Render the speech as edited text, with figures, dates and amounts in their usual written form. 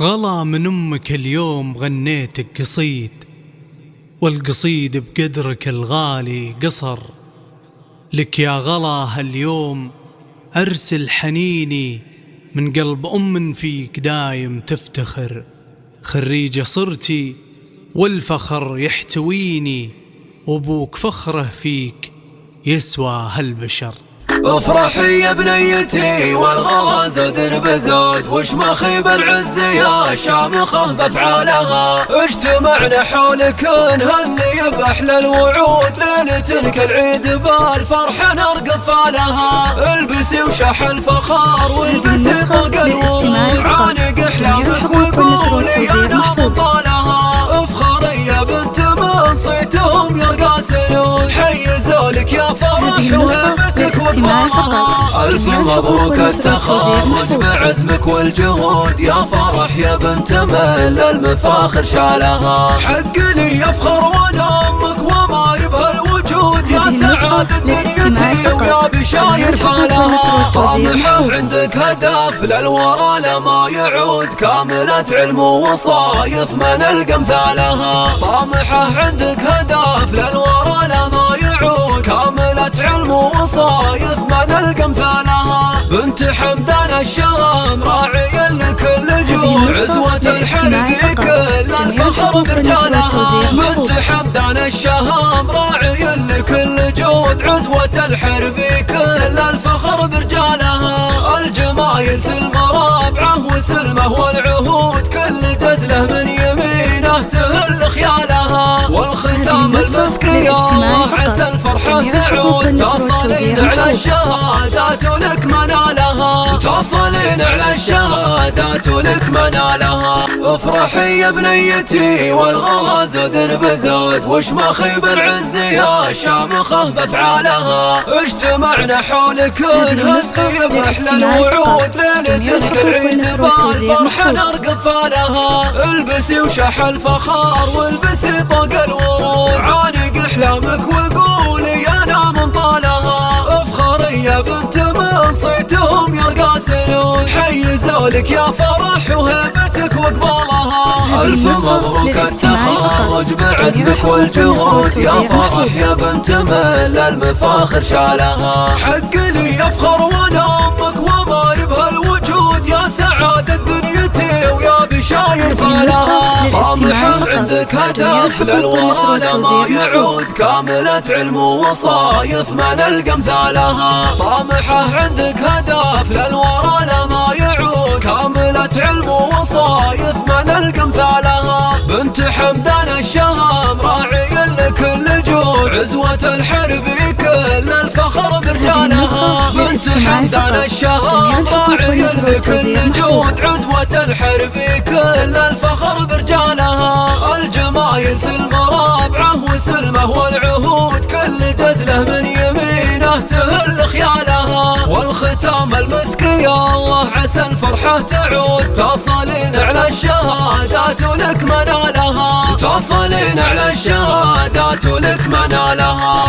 غلا من أمك اليوم غنيتك قصيد، والقصيد بقدرك الغالي قصر. لك يا غلا هاليوم أرسل حنيني من قلب أم فيك دايم تفتخر. خريجة صرتي والفخر يحتويني، وابوك فخره فيك يسوى هالبشر. افرحي يا بنيتي والغلا زود بزود، وش ما خيب العز يا الشامخة بافعالها. اجتمعنا حولك نهني باحلى الوعود، ليلة كالعيد بالفرحة نرقب فالها. البسي وشح الفخار والبسي طاق الورود، عانق احلامك وقولي انا بطالها. افخري يا بنت من صيتهم يرقى سنود، حيزوا لك يا فرح وهبتك وقبالها. ألف مبروك التخرج بعزمك والجهود، يا فرح يا بنت من المفاخر شالها. حق لي يفخر وانا امك وما يبهى الوجود، يا سعادة دنيتي ويا بشاير فالها. طامحة عندك هدف للورى لما يعود، كاملة علم ووصايف ما نلقى مثالها. طامحة عندك هدف للورى لما يعود، كاملة علم ووصايف ما نلقى مثالها. بنت حمدان الشام راعي لكل جود، عزوة الحرب كل الفخر برجالها. بنت حمدان الشام راعي لكل جود، عزوة الحرب كل الفخر برجالها. الجمايل سلمة رابعه وسلمه والعهود، كل جزله من يمينه تهل خيالها. والختام المسك يا الله عسى الفرحة تعود، تصلين على الشهادات ولك منالها. تصلين على الشهادات ولك منالها. افرحي يا بنيتي والغلا زود بزود، وش ما خيب العز يا الشامخة بافعالها. اجتمعنا حولك نهني باحلى الوعود، ليلة كالعيد بالفرحة نرقب فالها. البسي وشح الفخار والبسي طاق الورود، عانق احلامك وقولي انا من طالها. افخري يا بنت من صيتهم يرقى سنود، حيزوا لك يا فرح وهبتك وقبالها. الف مبروك التخرج بعزمك والجهود، يا فرح يا بنت من المفاخر شالها. حق لي يفخر وانا امك وما يبهى الوجود، يا سعادة دنيتي ويا بشاير فالها. طامحة عندك هدف للورى لما يعود، كاملة علم ووصايف ما نلقى مثالها. طامحة عندك هدف للورى لما يعود، كاملة علم ووصايف ما نلقى مثالها. بنت حمدان الشام راعي لكل جود، عزوة الحرب كل الفخر برجالها. بنت حمدان الشام راعي لكل جود، عزوة الحرب كل الفخر برجالها. الجمايل سلمة رابعه وسلمه والعهود، كل جزله من يمينه تهل خيالها. والختام المسك يا الله عسى الفرحة تعود، تصلين على الشهادات ولك منالها. تصلين على الشهادات ولك منالها.